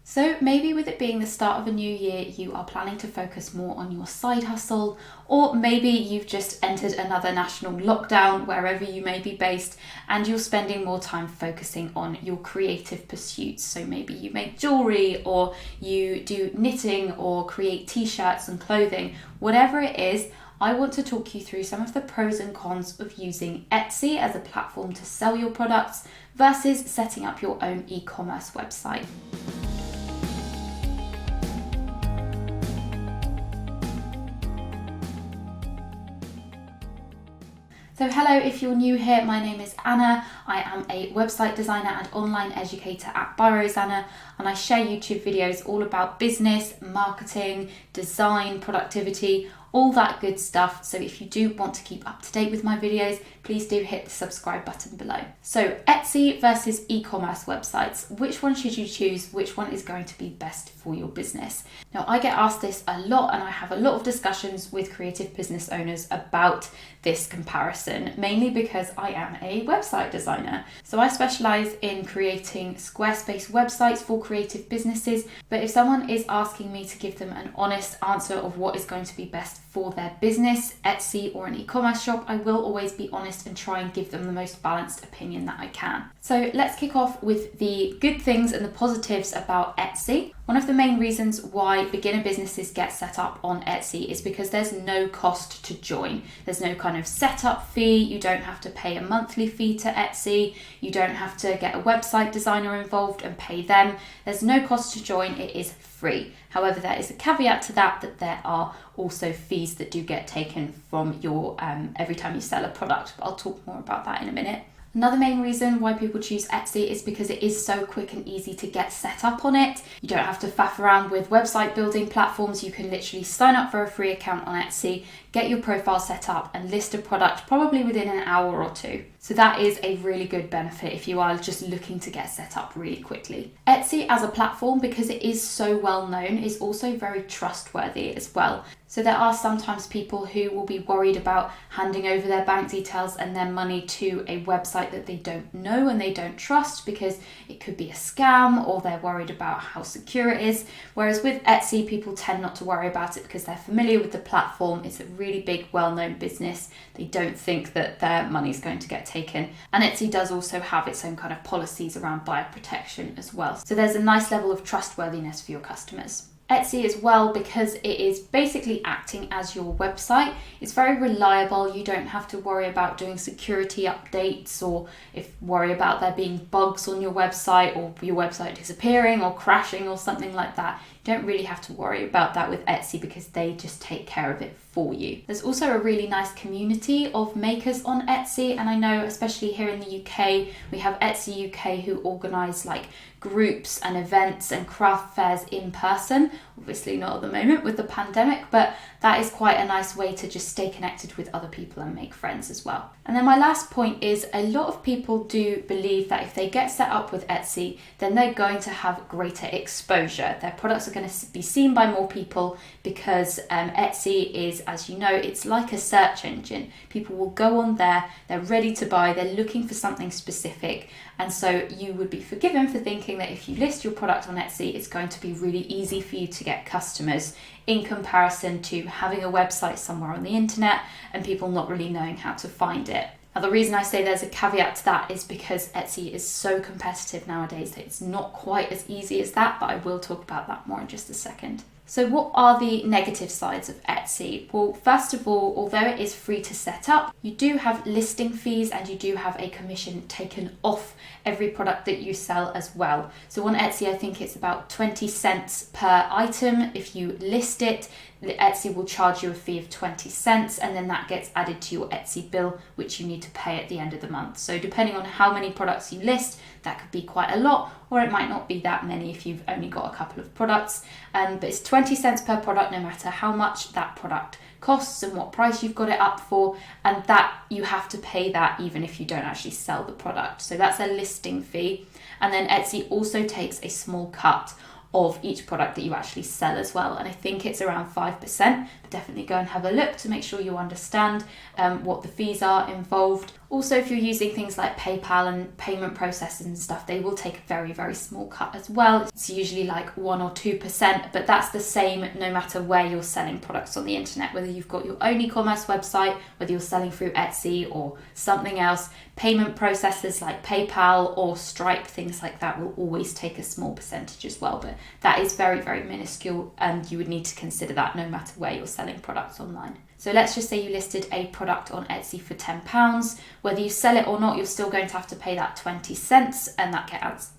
So maybe with it being the start of a new year, you are planning to focus more on your side hustle, or maybe you've just entered another national lockdown wherever you may be based, and you're spending more time focusing on your creative pursuits. So maybe you make jewelry, or you do knitting, or create t-shirts and clothing. Whatever it is, I want to talk you through some of the pros and cons of using Etsy as a platform to sell your products versus setting up your own e-commerce website. So hello, if you're new here, my name is Anna. I am a website designer and online educator at By Rosanna, and I share YouTube videos all about business, marketing, design, productivity, all that good stuff. So if you do want to keep up to date with my videos, please do hit the subscribe button below. So Etsy versus e-commerce websites. Which one should you choose? Which one is going to be best for your business? Now, I get asked this a lot, and I have a lot of discussions with creative business owners about this comparison, mainly because I am a website designer. So I specialize in creating Squarespace websites for creative businesses. But if someone is asking me to give them an honest answer of what is going to be best for their business, Etsy or an e-commerce shop, I will always be honest and try and give them the most balanced opinion that I can. So let's kick off with the good things and the positives about Etsy. One of the main reasons why beginner businesses get set up on Etsy is because there's no cost to join. There's no kind of setup fee. You don't have to pay a monthly fee to Etsy. You don't have to get a website designer involved and pay them. There's no cost to join. It is free. However, there is a caveat to that there are also fees that do get taken from your every time you sell a product. But I'll talk more about that in a minute. Another main reason why people choose Etsy is because it is so quick and easy to get set up on it. You don't have to faff around with website building platforms. You can literally sign up for a free account on Etsy, get your profile set up and list a product probably within an hour or two. So that is a really good benefit if you are just looking to get set up really quickly. Etsy as a platform, because it is so well known, is also very trustworthy as well. So there are sometimes people who will be worried about handing over their bank details and their money to a website that they don't know and they don't trust because it could be a scam, or they're worried about how secure it is. Whereas with Etsy, people tend not to worry about it because they're familiar with the platform. It's a really big, well-known business. They don't think that their money is going to get taken. And Etsy does also have its own kind of policies around buyer protection as well. So there's a nice level of trustworthiness for your customers. Etsy as well, because it is basically acting as your website. It's very reliable. You don't have to worry about doing security updates or worry about there being bugs on your website or your website disappearing or crashing or something like that. You don't really have to worry about that with Etsy because they just take care of it for you. There's also a really nice community of makers on Etsy, and I know especially here in the UK, we have Etsy UK who organise like groups and events and craft fairs in person. Obviously not at the moment with the pandemic, but that is quite a nice way to just stay connected with other people and make friends as well. And then my last point is a lot of people do believe that if they get set up with Etsy, then they're going to have greater exposure. Their products are going to be seen by more people because Etsy is, as you know, it's like a search engine. People will go on there, they're ready to buy, they're looking for something specific. And so you would be forgiven for thinking that if you list your product on Etsy, it's going to be really easy for you to get customers in comparison to having a website somewhere on the internet and people not really knowing how to find it. Now, the reason I say there's a caveat to that is because Etsy is so competitive nowadays that it's not quite as easy as that, but I will talk about that more in just a second. So what are the negative sides of Etsy? Well, first of all, although it is free to set up, you do have listing fees and you do have a commission taken off every product that you sell as well. So on Etsy, I think it's about 20 cents per item. If you list it, Etsy will charge you a fee of 20 cents and then that gets added to your Etsy bill, which you need to pay at the end of the month. So depending on how many products you list, that could be quite a lot, or it might not be that many if you've only got a couple of products. But it's 20 cents per product no matter how much that product costs and what price you've got it up for, and that you have to pay that even if you don't actually sell the product. So that's a listing fee. And then Etsy also takes a small cut of each product that you actually sell as well. And I think it's around 5%, but definitely go and have a look to make sure you understand what the fees are involved. Also, if you're using things like PayPal and payment processors and stuff, they will take a very, very small cut as well. It's usually like 1 or 2%, but that's the same no matter where you're selling products on the internet, whether you've got your own e-commerce website, whether you're selling through Etsy or something else. Payment processors like PayPal or Stripe, things like that, will always take a small percentage as well, but that is very, very minuscule, and you would need to consider that no matter where you're selling products online. So let's just say you listed a product on Etsy for £10. Whether you sell it or not, you're still going to have to pay that 20 cents, and that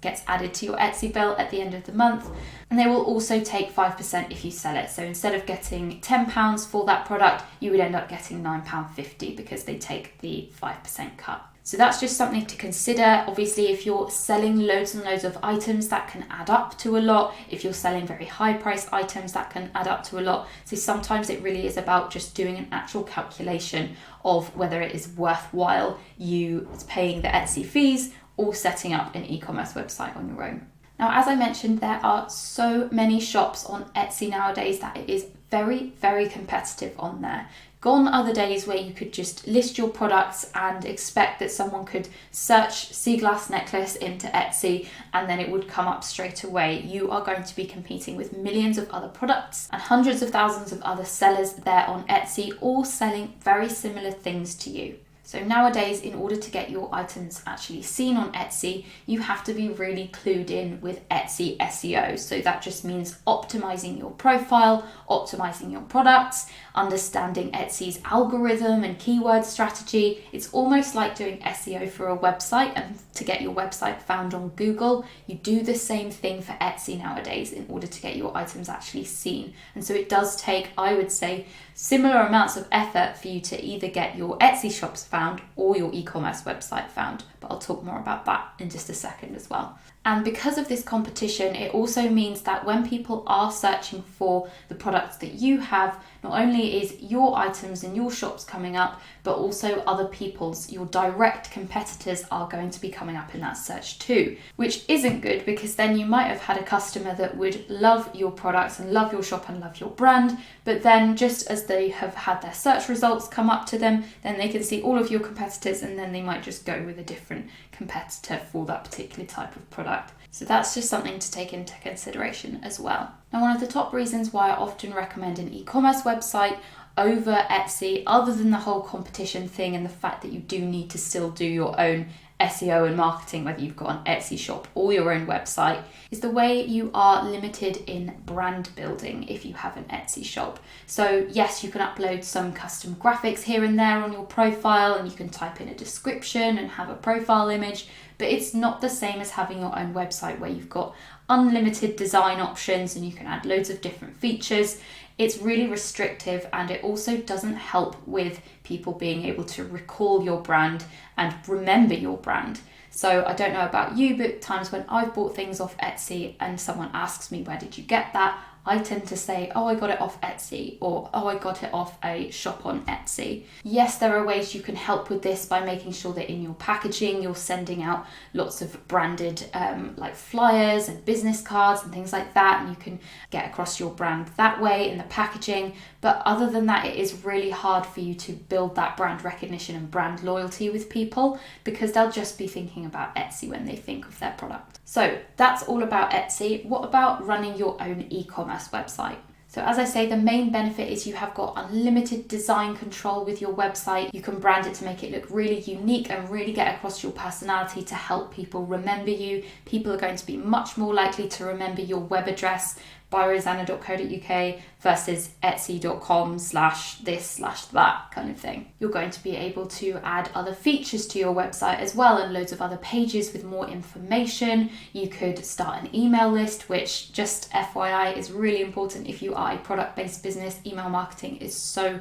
gets added to your Etsy bill at the end of the month. And they will also take 5% if you sell it. So instead of getting £10 for that product, you would end up getting £9.50 because they take the 5% cut. So that's just something to consider. Obviously, if you're selling loads and loads of items, that can add up to a lot. If you're selling very high priced items, that can add up to a lot. So sometimes it really is about just doing an actual calculation of whether it is worthwhile you paying the Etsy fees or setting up an e-commerce website on your own. Now, as I mentioned, there are so many shops on Etsy nowadays that it is very, very competitive on there. Gone are the days where you could just list your products and expect that someone could search sea glass necklace into Etsy and then it would come up straight away. You are going to be competing with millions of other products and hundreds of thousands of other sellers there on Etsy, all selling very similar things to you. So nowadays, in order to get your items actually seen on Etsy, you have to be really clued in with Etsy SEO. So that just means optimizing your profile, optimizing your products, understanding Etsy's algorithm and keyword strategy. It's almost like doing SEO for a website, and to get your website found on Google, you do the same thing for Etsy nowadays in order to get your items actually seen. And so it does take, I would say, similar amounts of effort for you to either get your Etsy shops found or your e-commerce website found. But I'll talk more about that in just a second as well. And because of this competition, it also means that when people are searching for the products that you have, not only is your items and your shops coming up, but also other people's, your direct competitors are going to be coming up in that search too, which isn't good, because then you might have had a customer that would love your products and love your shop and love your brand, but then just as they have had their search results come up to them, then they can see all of your competitors and then they might just go with a different competitor for that particular type of product. So that's just something to take into consideration as well. Now, one of the top reasons why I often recommend an e-commerce website over Etsy, other than the whole competition thing and the fact that you do need to still do your own SEO and marketing, whether you've got an Etsy shop or your own website, is the way you are limited in brand building if you have an Etsy shop. So yes, you can upload some custom graphics here and there on your profile, and you can type in a description and have a profile image, but it's not the same as having your own website where you've got unlimited design options and you can add loads of different features. It's really restrictive, and it also doesn't help with people being able to recall your brand and remember your brand. So I don't know about you, but times when I've bought things off Etsy and someone asks me, where did you get that? I tend to say, oh, I got it off Etsy, or oh, I got it off a shop on Etsy. Yes, there are ways you can help with this by making sure that in your packaging, you're sending out lots of branded like flyers and business cards and things like that, and you can get across your brand that way in the packaging. But other than that, it is really hard for you to build that brand recognition and brand loyalty with people, because they'll just be thinking about Etsy when they think of their product. So that's all about Etsy. What about running your own e-commerce website? So as I say, the main benefit is you have got unlimited design control with your website. You can brand it to make it look really unique and really get across your personality to help people remember you. People are going to be much more likely to remember your web address, byrosanna.co.uk, versus etsy.com/this/that kind of thing. You're going to be able to add other features to your website as well, and loads of other pages with more information. You could start an email list, which, just FYI, is really important if you are a product-based business. Email marketing is so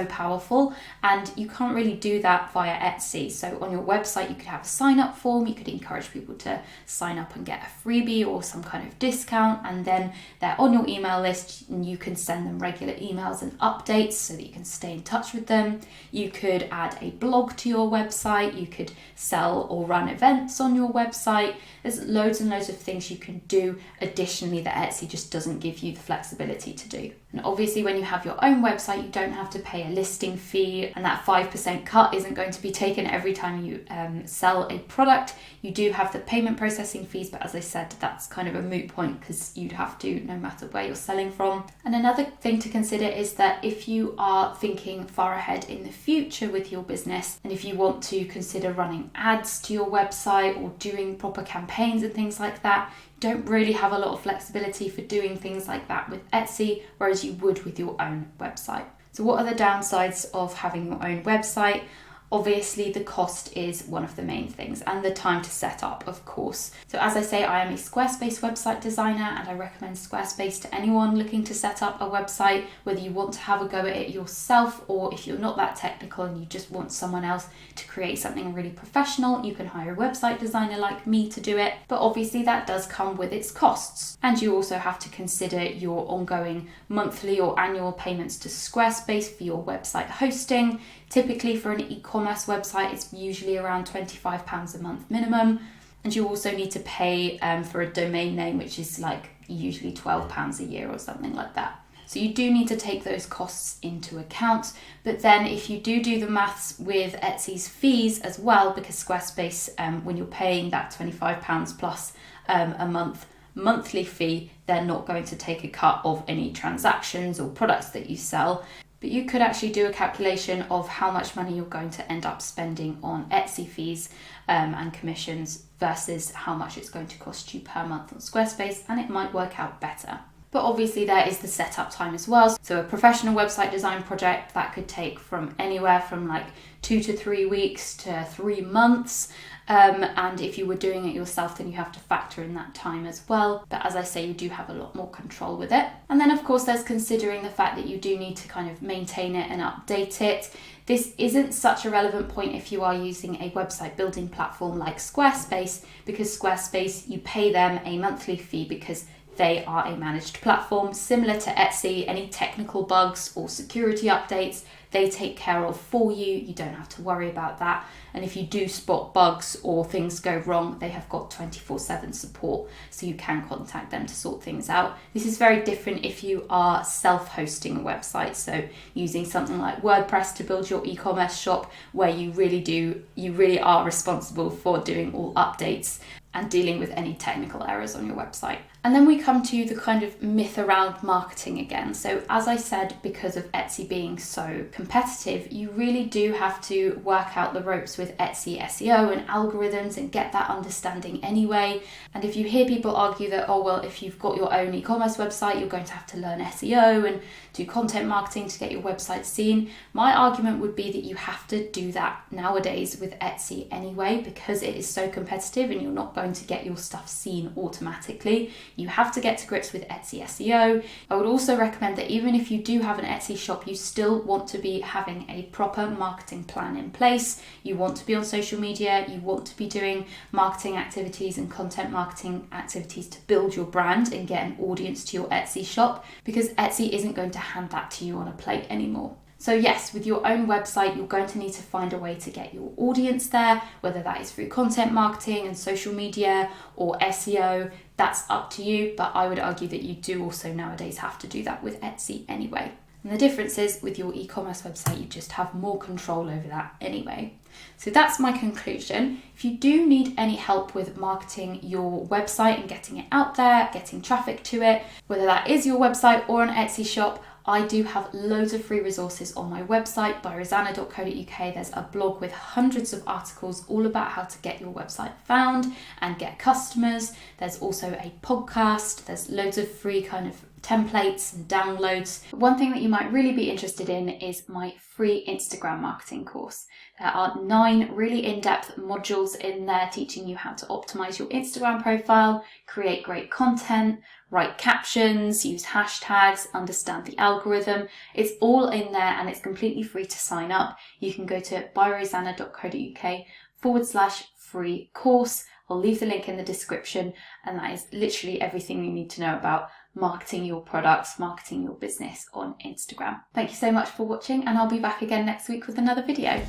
powerful, and you can't really do that via Etsy. So on your website, you could have a sign-up form. You could encourage people to sign up and get a freebie or some kind of discount, and then they're on your email list and you can send them regular emails and updates so that you can stay in touch with them. You could add a blog to your website. You could sell or run events on your website. There's loads and loads of things you can do additionally that Etsy just doesn't give you the flexibility to do. And obviously when you have your own website, you don't have to pay a listing fee, and that 5% cut isn't going to be taken every time you sell a product. You do have the payment processing fees, but as I said, that's kind of a moot point because you'd have to no matter where you're selling from. And another thing to consider is that if you are thinking far ahead in the future with your business, and if you want to consider running ads to your website or doing proper campaigns and things like that, you don't really have a lot of flexibility for doing things like that with Etsy, whereas you would with your own website. So what are the downsides of having your own website? Obviously, the cost is one of the main things, and the time to set up, of course. So as I say, I am a Squarespace website designer, and I recommend Squarespace to anyone looking to set up a website, whether you want to have a go at it yourself, or if you're not that technical and you just want someone else to create something really professional, you can hire a website designer like me to do it. But obviously that does come with its costs. And you also have to consider your ongoing monthly or annual payments to Squarespace for your website hosting. Typically for an e-commerce website, it's usually around £25 a month minimum. And you also need to pay for a domain name, which is like usually £12 a year or something like that. So you do need to take those costs into account. But then if you do the maths with Etsy's fees as well, because Squarespace, when you're paying that £25 plus a monthly fee, they're not going to take a cut of any transactions or products that you sell. But you could actually do a calculation of how much money you're going to end up spending on Etsy fees and commissions versus how much it's going to cost you per month on Squarespace, and it might work out better. But obviously there is the setup time as well. So a professional website design project, that could take from anywhere from like 2 to 3 weeks to 3 months. And if you were doing it yourself, then you have to factor in that time as well. But as I say, you do have a lot more control with it. And then of course there's considering the fact that you do need to kind of maintain it and update it. This isn't such a relevant point if you are using a website building platform like Squarespace, because Squarespace, you pay them a monthly fee because they are a managed platform. Similar to Etsy, any technical bugs or security updates, they take care of for you. You don't have to worry about that. And if you do spot bugs or things go wrong, they have got 24/7 support, so you can contact them to sort things out. This is very different if you are self-hosting a website, so using something like WordPress to build your e-commerce shop, where you really are responsible for doing all updates and dealing with any technical errors on your website. And then we come to the kind of myth around marketing again. So as I said, because of Etsy being so competitive, you really do have to work out the ropes with Etsy SEO and algorithms and get that understanding anyway. And if you hear people argue that, oh, well, if you've got your own e-commerce website, you're going to have to learn SEO and do content marketing to get your website seen, my argument would be that you have to do that nowadays with Etsy anyway, because it is so competitive and you're not going to get your stuff seen automatically. You have to get to grips with Etsy SEO. I would also recommend that even if you do have an Etsy shop, you still want to be having a proper marketing plan in place. You want to be on social media, you want to be doing marketing activities and content marketing activities to build your brand and get an audience to your Etsy shop, because Etsy isn't going to hand that to you on a plate anymore. So yes, with your own website, you're going to need to find a way to get your audience there, whether that is through content marketing and social media or SEO, that's up to you. But I would argue that you do also nowadays have to do that with Etsy anyway. And the difference is with your e-commerce website, you just have more control over that anyway. So that's my conclusion. If you do need any help with marketing your website and getting it out there, getting traffic to it, whether that is your website or an Etsy shop, I do have loads of free resources on my website, byrosanna.co.uk. There's a blog with hundreds of articles all about how to get your website found and get customers. There's also a podcast. There's loads of free kind of templates and downloads. One thing that you might really be interested in is my free Instagram marketing course. There are 9 really in-depth modules in there teaching you how to optimize your Instagram profile, create great content, write captions, use hashtags, understand the algorithm. It's all in there and it's completely free to sign up. You can go to byrosanna.co.uk/free course. I'll leave the link in the description, and that is literally everything you need to know about marketing your products, marketing your business on Instagram. Thank you so much for watching, and I'll be back again next week with another video.